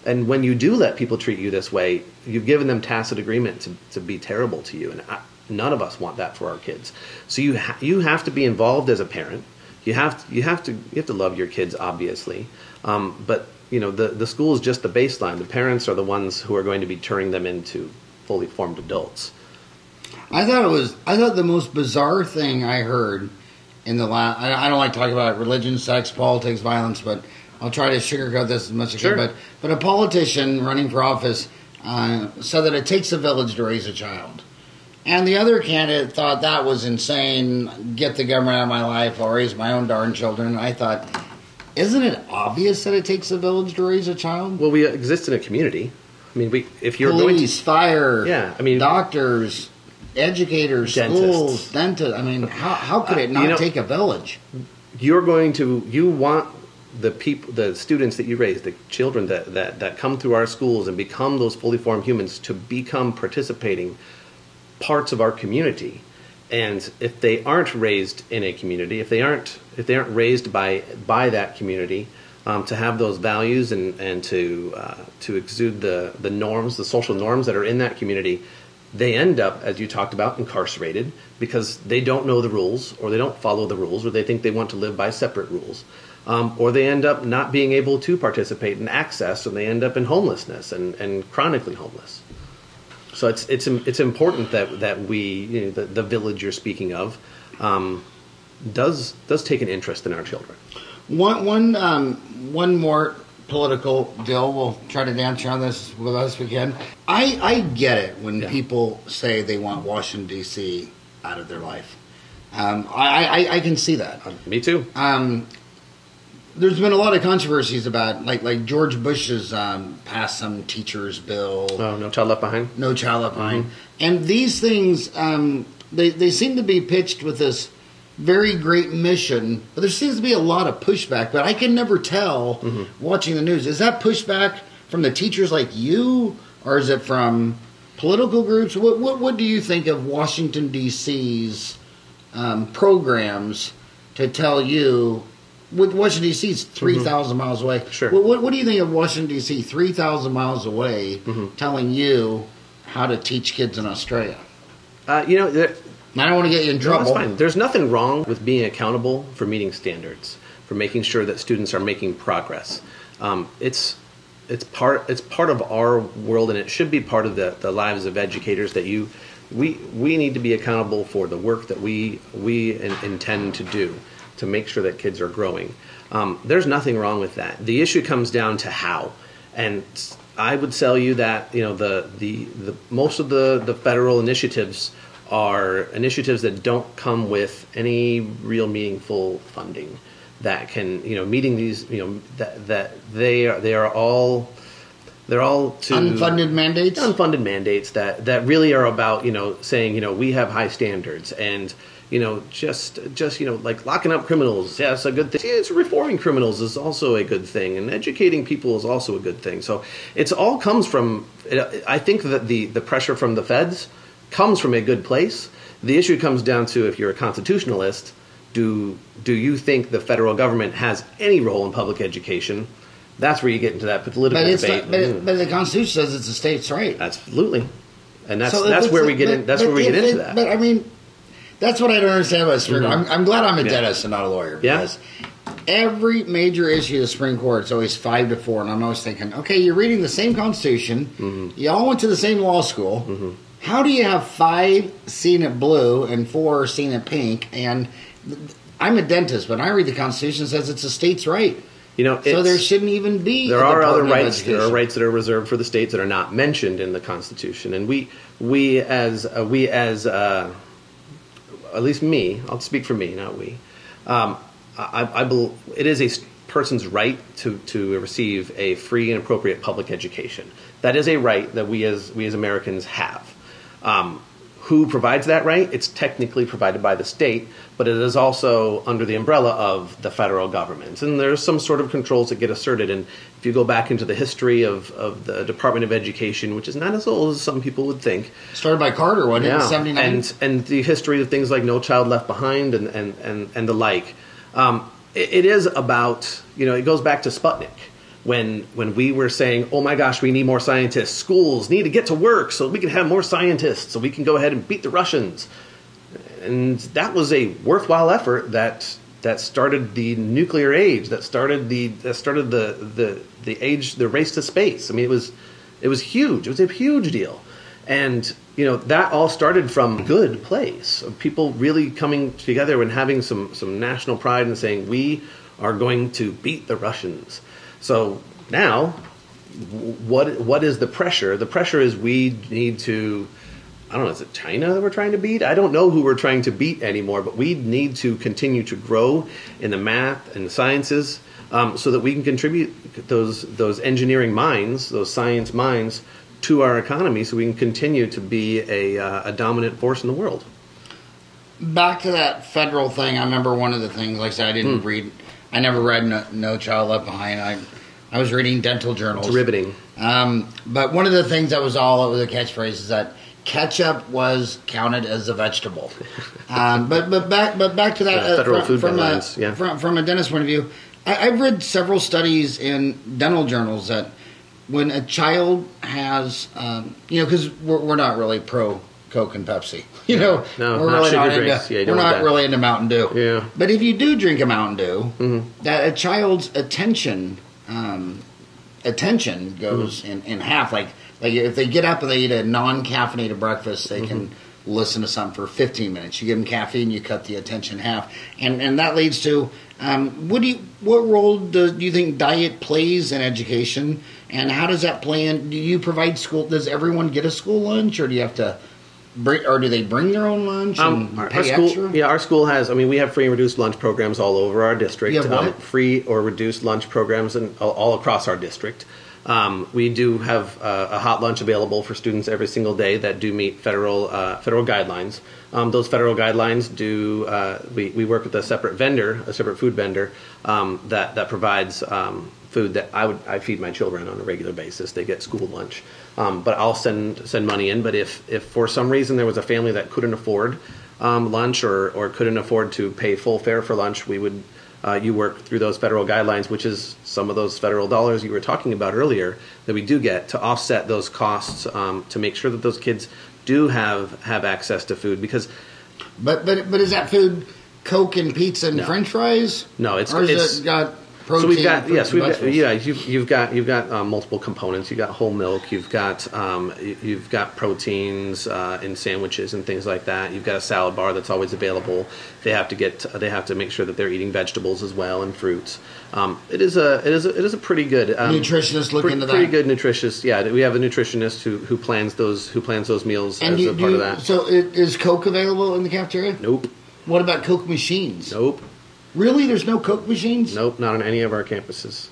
And when you do let people treat you this way, you've given them tacit agreement to be terrible to you. And none of us want that for our kids. So you have to be involved as a parent. You have to love your kids, obviously. But the school is just the baseline. The parents are the ones who are going to be turning them into fully formed adults. I thought the most bizarre thing I heard in the last. I don't like talking about religion, sex, politics, violence, but I'll try to sugarcoat this as much as I can. But a politician running for office said that it takes a village to raise a child. And the other candidate thought that was insane. Get the government out of my life. I'll raise my own darn children. And I thought, isn't it obvious that it takes a village to raise a child? Well, we exist in a community. I mean, if you're police, fire, yeah, doctors, educators, schools, dentists. I mean, how could it not take a village? You want the students that you raise, the children that come through our schools and become those fully formed humans, to become participating parts of our community. And if they aren't raised in a community, if they aren't raised by that community, to have those values and to exude the norms, the social norms that are in that community, they end up, as you talked about, incarcerated because they don't know the rules, or they don't follow the rules, or they think they want to live by separate rules. Or they end up not being able to participate in access, and they end up in homelessness and chronically homeless. So it's important that we, the village you're speaking of, does take an interest in our children. One more political deal. We'll try to dance around this with us if we can. I get it when people say they want Washington D.C. out of their life. I can see that. Me too. There's been a lot of controversies about, like George Bush's passed some teachers bill. Oh, No Child Left Behind? No Child Left Behind. And these things, they seem to be pitched with this very great mission, but there seems to be a lot of pushback. But I can never tell watching the news. Is that pushback from the teachers like you, or is it from political groups? What do you think of Washington, D.C.'s programs to tell you? With Washington, D.C., it's 3,000 miles away. Sure. What do you think of Washington, D.C., 3,000 miles away, telling you how to teach kids in Australia? I don't want to get you in trouble. That's fine. There's nothing wrong with being accountable for meeting standards, for making sure that students are making progress. It's part of our world, and it should be part of the lives of educators that we need to be accountable for the work that we intend to do to make sure that kids are growing. There's nothing wrong with that. The issue comes down to how, and I would tell you that the most of the federal initiatives are initiatives that don't come with any real meaningful funding that can meeting these that they are all to unfunded mandates that really are about saying we have high standards and just like locking up criminals, yeah, it's a good thing. It's reforming criminals is also a good thing, and educating people is also a good thing. So it's all comes from. I think that the pressure from the feds comes from a good place. The issue comes down to, if you're a constitutionalist, do you think the federal government has any role in public education? That's where you get into that political debate. But the Constitution says it's a state's right. Absolutely, and that's where we get in. That's where we get into that. But I mean, that's what I don't understand about the Supreme Court. I'm glad I'm a dentist and not a lawyer, because every major issue of the Supreme Court is always 5-4, and I'm always thinking, okay, you're reading the same Constitution, you all went to the same law school. How do you have 5 seen it blue and 4 seen it pink? And I'm a dentist, but when I read the Constitution, it says it's a state's right. So there shouldn't even be. There are other rights. There are rights that are reserved for the states that are not mentioned in the Constitution, and we as at least me, I'll speak for me, not we. I believe it is a person's right to receive a free and appropriate public education. That is a right that we as Americans have. Who provides that right? It's technically provided by the state, but it is also under the umbrella of the federal government. And there's some sort of controls that get asserted. And if you go back into the history of the Department of Education, which is not as old as some people would think. Started by Carter, wasn't it, in 79? And the history of things like No Child Left Behind and the like. It is about, it goes back to Sputnik. When we were saying, oh my gosh, we need more scientists. Schools need to get to work so we can have more scientists, so we can go ahead and beat the Russians. And that was a worthwhile effort that started the nuclear age, that started the age, the race to space. I mean, it was huge. It was a huge deal. And that all started from a good place of people really coming together and having some national pride and saying, we are going to beat the Russians. So now, what is the pressure? The pressure is we need to, I don't know, is it China that we're trying to beat? I don't know who we're trying to beat anymore, but we need to continue to grow in the math and the sciences so that we can contribute those engineering minds, those science minds, to our economy so we can continue to be a dominant force in the world. Back to that federal thing, I remember one of the things, like I said, I never read No Child Left Behind. I was reading dental journals. It's riveting. But one of the things that was all over the catchphrase is that ketchup was counted as a vegetable. But back to that federal food guidelines. From a dentist point of view, I've read several studies in dental journals that when a child has, because we're not really pro Coke and Pepsi. No, we're really not into. We're not really into Mountain Dew. Yeah. But if you do drink a Mountain Dew, that a child's attention goes in half. Like if they get up and they eat a non-caffeinated breakfast, they can listen to something for 15 minutes. You give them caffeine, you cut the attention in half, and that leads to what role do you think diet plays in education, and how does that play in? Do you provide school? Does everyone get a school lunch, or do you have to? Or do they bring their own lunch and pay extra? Yeah, our school has. We have free and reduced lunch programs all over our district. You have what? Free or reduced lunch programs all across our district. We do have a hot lunch available for students every single day that do meet federal guidelines. Those federal guidelines do, we work with a separate food vendor that provides food that I feed my children on a regular basis. They get school lunch. But I'll send money in. But if for some reason there was a family that couldn't afford lunch or couldn't afford to pay full fare for lunch, we would you work through those federal guidelines, which is some of those federal dollars you were talking about earlier that we do get to offset those costs to make sure that those kids do have access to food. Because but is that food Coke and pizza and French fries? No, it's got protein. So we've got multiple components. You've got whole milk. You've got proteins in sandwiches and things like that. You've got a salad bar that's always available. They have to make sure that they're eating vegetables as well and fruits. It is a pretty good nutritionist look into that. Pretty good nutritionist. Yeah, we have a nutritionist who plans those meals as a part of that. So is Coke available in the cafeteria? Nope. What about Coke machines? Nope. Really? There's no Coke machines? Nope, not on any of our campuses.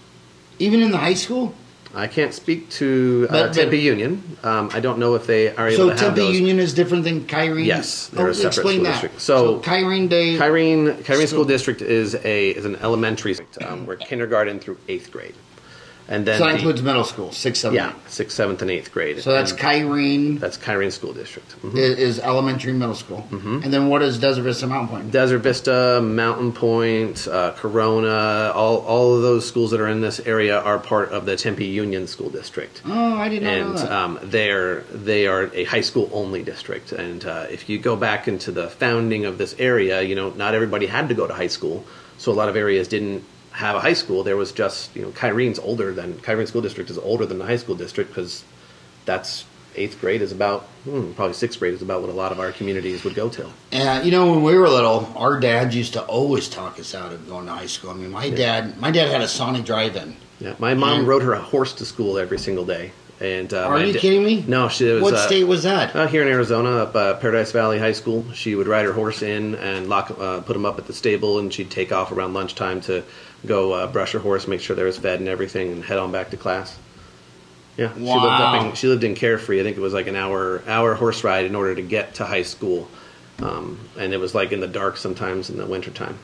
Even in the high school? I can't speak to Tempe Union. I don't know if they are able to have Tempe those. Union is different than Kyrene? Yes, they're a separate explain school that. district. So Kyrene School District is an elementary where kindergarten through 8th grade. And then so that includes middle school, 6th, 7th. Yeah, 6th, 7th, and 8th grade. So that's Kyrene. That's Kyrene School District. Mm-hmm. Is elementary, middle school. Mm-hmm. And then what is Desert Vista, Mountain Point? Desert Vista, Mountain Point, Corona, all of those schools that are in this area are part of the Tempe Union School District. Oh, I didn't know that. And they are a high school only district. And if you go back into the founding of this area, not everybody had to go to high school. So a lot of areas didn't have a high school. There was just, Kyrene School District is older than the high school district because that's 8th grade is about, probably 6th grade is about what a lot of our communities would go to. When we were little, our dads used to always talk us out of going to high school. I mean, my dad had a Sonic drive-in. Yeah, my mom rode her a horse to school every single day. And are you kidding me? No, what state was that? Here in Arizona, up Paradise Valley High School. She would ride her horse in and put him up at the stable, and she'd take off around lunchtime to go brush her horse, make sure there was fed and everything, and head on back to class. Yeah, wow. She lived in Carefree. I think it was like an hour horse ride in order to get to high school, and it was like in the dark sometimes in the wintertime.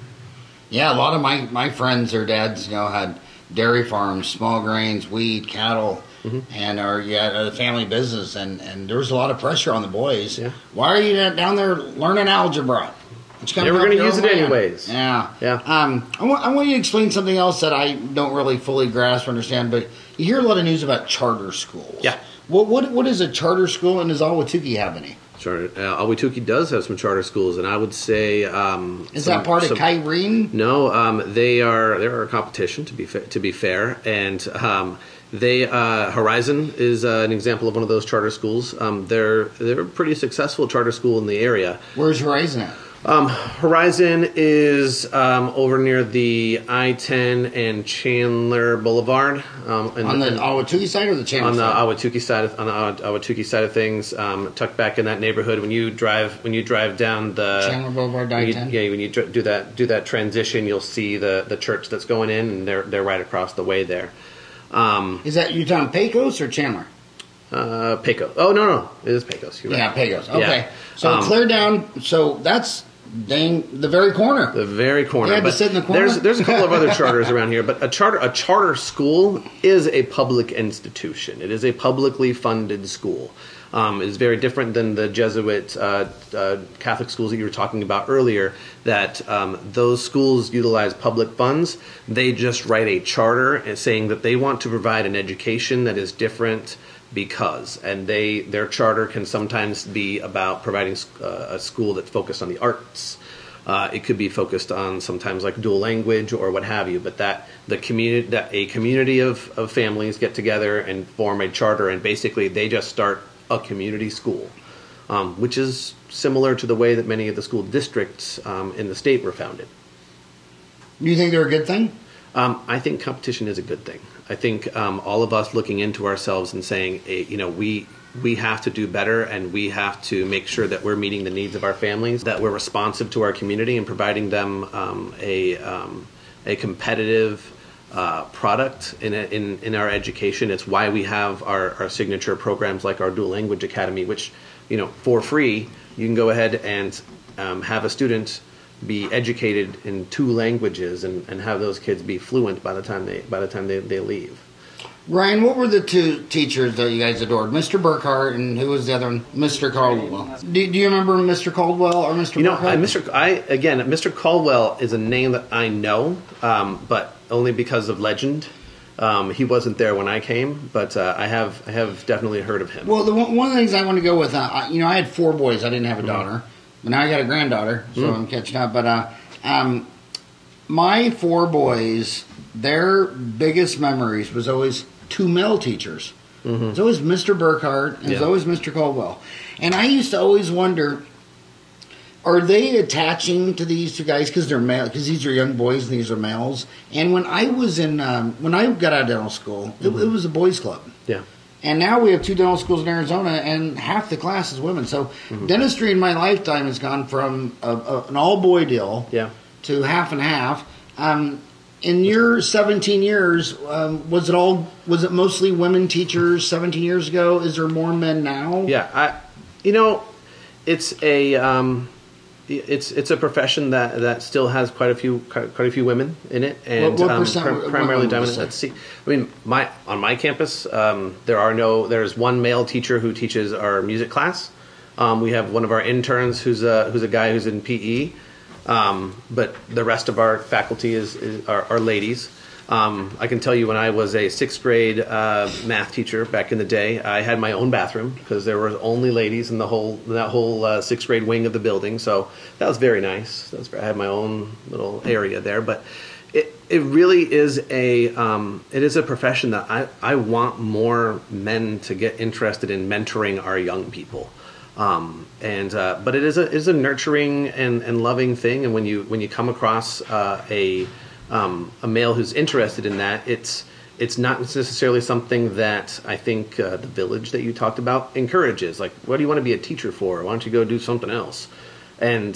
Yeah, a lot of my friends, their dads, had dairy farms, small grains, wheat, cattle. Mm-hmm. And a family business, and there was a lot of pressure on the boys. Yeah. Why are you down there learning algebra? Never going to use it anyways. Yeah. Yeah. I want you to explain something else that I don't really fully grasp or understand, but you hear a lot of news about charter schools. Yeah. What is a charter school, and does Ahwatukee have any? Charter. Ahwatukee does have some charter schools, and I would say is that part of Kyrene? No, they're a competition to be fair, and Horizon is an example of one of those charter schools. They're a pretty successful charter school in the area. Where's Horizon at? Horizon is over near the I-10 and Chandler Boulevard. On the Ahwatukee side or the Chandler side? On the Ahwatukee side of things, tucked back in that neighborhood. When you drive down the Chandler Boulevard, I-10. When you do that transition, you'll see the church that's going in, and they're right across the way there. Is that you're talking Pecos or Chandler? Pecos. Oh no, it is Pecos. You're right. Yeah, Pecos. Okay, yeah. So clear down. So that's the very corner. The very corner. They had to sit in the corner. There's a couple of other charters around here, but a charter school is a public institution. It is a publicly funded school. It is very different than the Jesuit Catholic schools that you were talking about earlier, that those schools utilize public funds. They just write a charter saying that they want to provide an education that is different because, and their charter can sometimes be about providing a school that's focused on the arts. It could be focused on sometimes like dual language or what have you, but that a community of families get together and form a charter, and basically they just start a community school, which is similar to the way that many of the school districts in the state were founded. Do you think they're a good thing? I think competition is a good thing. I think all of us looking into ourselves and saying, we have to do better, and we have to make sure that we're meeting the needs of our families, that we're responsive to our community and providing them a competitive product in our education. It's why we have our signature programs like our Dual Language Academy, which, you know, for free, you can go ahead and have a student be educated in 2 languages and have those kids be fluent by the time they leave. Ryan, what were the 2 teachers that you guys adored? Mr. Burkhart, and who was the other one? Mr. Caldwell. Do you remember Mr. Caldwell or Mr. Burkhart? Mr. Caldwell is a name that I know, but only because of legend. He wasn't there when I came, but I have definitely heard of him. Well, one of the things I want to go with, I had 4 boys. I didn't have a daughter. But now I got a granddaughter, so I'm catching up. But my 4 boys, their biggest memories was always 2 male teachers. It's always Mr. Burkhart and it's always Mr. Caldwell. And I used to always wonder, are they attaching to these 2 guys because they're male? Because these are young boys and these are males. And when I was when I got out of dental school, it was a boys' club. Yeah. And now we have 2 dental schools in Arizona, and half the class is women. So dentistry in my lifetime has gone from an all-boy deal to half and half. In your 17 years, was it mostly women teachers 17 years ago? Is there more men now? Yeah, it's a profession that still has quite a few women in it, and what percent, primarily dominant. Let's see. I mean, on my campus, there's 1 male teacher who teaches our music class. We have one of our interns who's a guy who's in PE, but the rest of our faculty are ladies. I can tell you, when I was a 6th grade math teacher back in the day, I had my own bathroom because there were only ladies in that whole 6th grade wing of the building. So that was very nice. I had my own little area there. But it really is a profession that I want more men to get interested in mentoring our young people. But it is a nurturing and loving thing. And when you come across a male who's interested in that, it's not necessarily something that I think the village that you talked about encourages. Like, what do you want to be a teacher for? Why don't you go do something else? And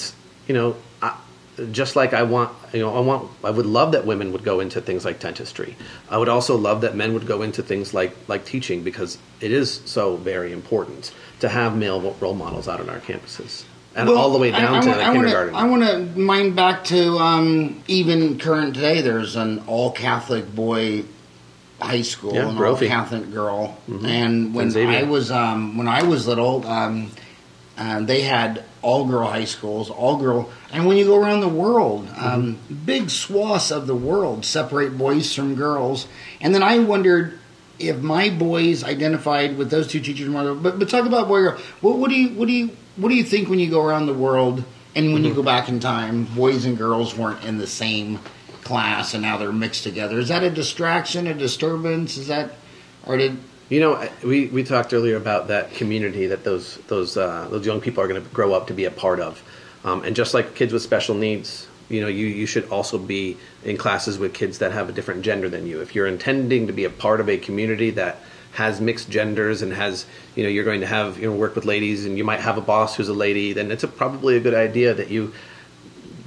just like I would love that women would go into things like dentistry. I would also love that men would go into things like teaching, because it is so very important to have male role models out on our campuses. And all the way down to kindergarten. I want to mind back to even current today. There's an all-Catholic boy high school and an all-Catholic girl. And when I was little, they had all-girl high schools, all-girl. And when you go around the world, big swaths of the world separate boys from girls. And then I wondered if my boys identified with those 2 teachers more. But talk about boy-girl. What do you think when you go around the world and when you go back in time, boys and girls weren't in the same class and now they're mixed together? Is that a distraction, a disturbance? We talked earlier about that community that those young people are going to grow up to be a part of, and just like kids with special needs, you should also be in classes with kids that have a different gender than you. If you're intending to be a part of a community that has mixed genders and has, you're going to have, work with ladies, and you might have a boss who's a lady, then it's probably a good idea that you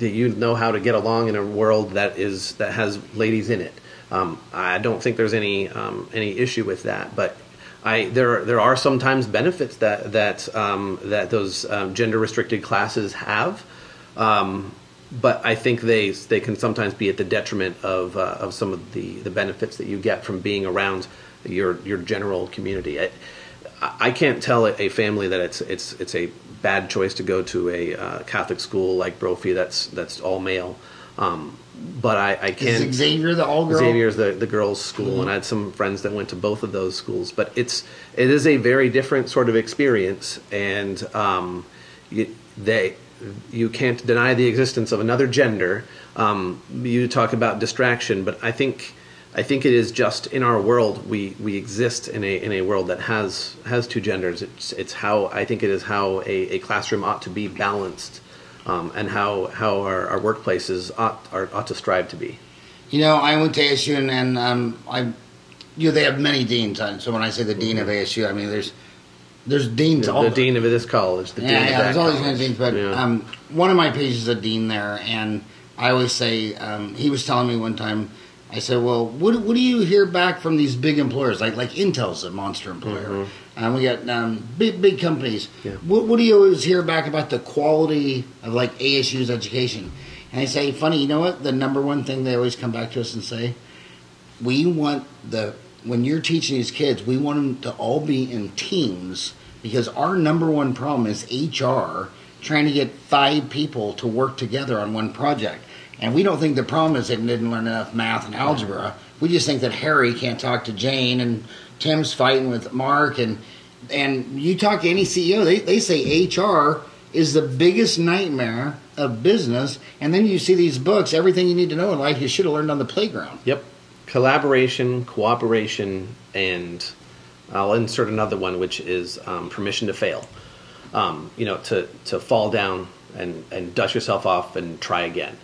know how to get along in a world that has ladies in it. I don't think there's any issue with that, but there are sometimes benefits that those gender restricted classes have, but I think they can sometimes be at the detriment of some of the benefits that you get from being around your general community. I can't tell a family that it's a bad choice to go to a Catholic school like Brophy that's all male. But I can't. Is Xavier the all girl? Xavier's the girls' school, and I had some friends that went to both of those schools. But it is a very different sort of experience, and you can't deny the existence of another gender. You talk about distraction, but I think it is just in our world we exist in a world that has 2 genders. It's how I think it is how a classroom ought to be balanced, and how our workplaces ought to strive to be. I went to ASU and they have many deans. So when I say the dean of ASU, I mean there's deans. The dean of this college. There's all these kinds of deans. But one of my pages is a dean there, and I always say he was telling me one time, I said, well, what do you hear back from these big employers? Like Intel's a monster employer. And we got big companies. Yeah. What do you always hear back about the quality of like ASU's education? And I say, funny, you know what? The number one thing they always come back to us and say, we want when you're teaching these kids, we want them to all be in teams, because our number one problem is HR trying to get 5 people to work together on one project. And we don't think the problem is they didn't learn enough math and algebra. We just think that Harry can't talk to Jane, and Tim's fighting with Mark. And you talk to any CEO, they say HR is the biggest nightmare of business. And then you see these books, everything you need to know in life you should have learned on the playground. Yep. Collaboration, cooperation, and I'll insert another one, which is permission to fail. To fall down and dust yourself off and try again.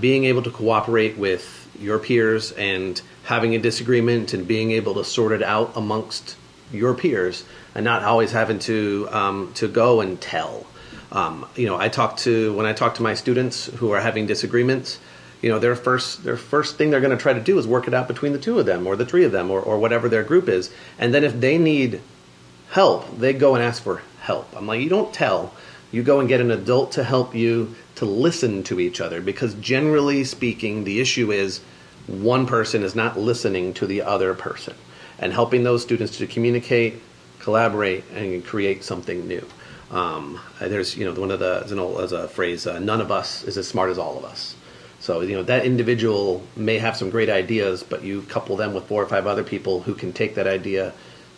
Being able to cooperate with your peers and having a disagreement and being able to sort it out amongst your peers and not always having to go and tell. When I talk to my students who are having disagreements, their first thing they're going to try to do is work it out between the 2 of them or the 3 of them or whatever their group is. And then if they need help, they go and ask for help. I'm like, you don't tell. You go and get an adult to help you to listen to each other, because generally speaking, the issue is one person is not listening to the other person, and helping those students to communicate, collaborate, and create something new. There's there's a phrase, none of us is as smart as all of us. So that individual may have some great ideas, but you couple them with 4 or 5 other people who can take that idea,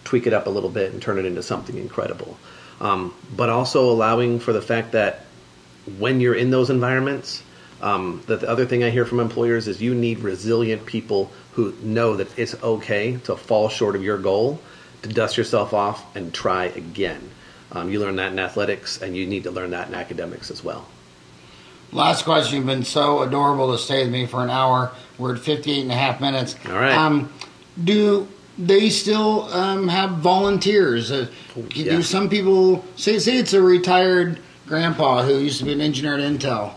tweak it up a little bit, and turn it into something incredible. But also allowing for the fact that when you're in those environments, that the other thing I hear from employers is you need resilient people who know that it's okay to fall short of your goal, to dust yourself off and try again. You learn that in athletics, and you need to learn that in academics as well. Last question. You've been so adorable to stay with me for an hour. We're at 58 and a half minutes. All right. Do they still have volunteers? Do some people, say it's a retired grandpa who used to be an engineer at Intel.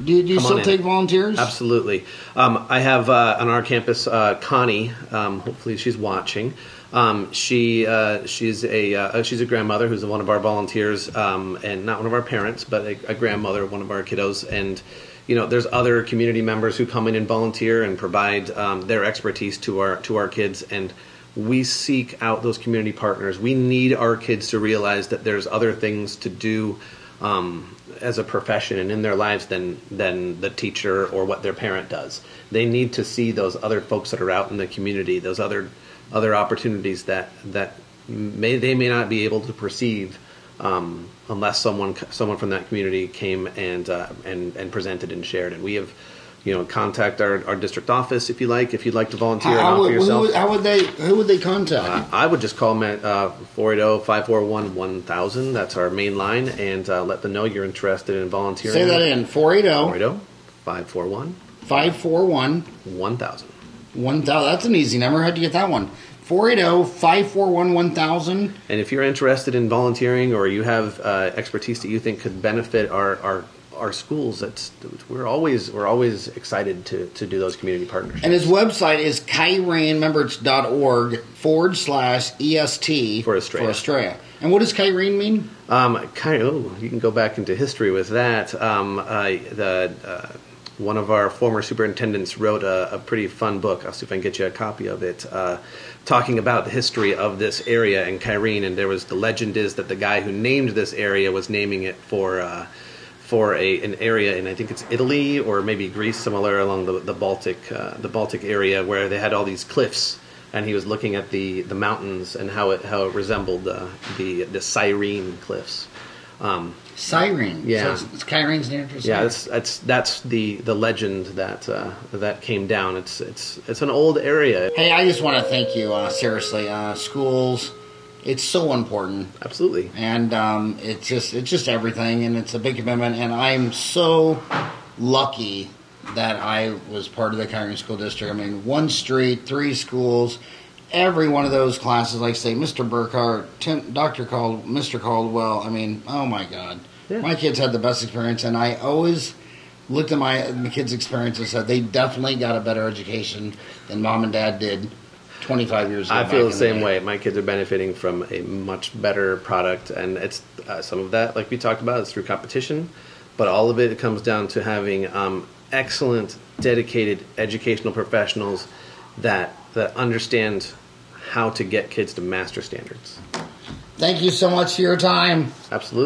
Do you still take volunteers? Absolutely. I have on our campus Connie. Hopefully she's watching. She's a grandmother who's one of our volunteers, and not one of our parents, but a grandmother of one of our kiddos. And there's other community members who come in and volunteer and provide their expertise to our kids. And we seek out those community partners. We need our kids to realize that there's other things to do as a profession and in their lives than the teacher or what their parent does. They need to see those other folks that are out in the community, those other opportunities that they may not be able to perceive unless someone from that community came and presented and shared. And we have, contact our district office if you'd like to volunteer and offer yourself. Who would they contact? I would just call them at 480-541-1000. That's our main line, and let them know you're interested in volunteering. Say that in 480-541-1000. 1000. That's an easy number. How'd you get that one? 480-541-1000. And if you're interested in volunteering, or you have expertise that you think could benefit our schools, we're always excited to do those community partnerships. And his website is Kyrene.org/EST for Estrella. And what does Kyrene mean? You can go back into history with that. One of our former superintendents wrote a pretty fun book. I'll see if I can get you a copy of it, talking about the history of this area in Kyrene. And the legend is that the guy who named this area was naming it for an area in, I think it's Italy or maybe Greece, somewhere along the Baltic area, where they had all these cliffs, and he was looking at the mountains and how it resembled the Kyrene cliffs. Kyrene. Yeah. So it's Kyrene's name for Yeah, that's the legend that came down. It's an old area. Hey, I just want to thank you, seriously. Schools, it's so important. Absolutely. And it's just everything, and it's a big commitment, and I'm so lucky that I was part of the Kyrene School District. I mean, 1 street, 3 schools, every one of those classes, like say Mr. Burkhart, Mr. Caldwell, I mean, oh my God. Yeah. My kids had the best experience, and I always looked at my kids' experience and said they definitely got a better education than mom and dad did 25 years ago. I feel the same way. My kids are benefiting from a much better product, and it's some of that, like we talked about, is through competition, but all of it comes down to having excellent, dedicated educational professionals that understand how to get kids to master standards. Thank you so much for your time. Absolutely.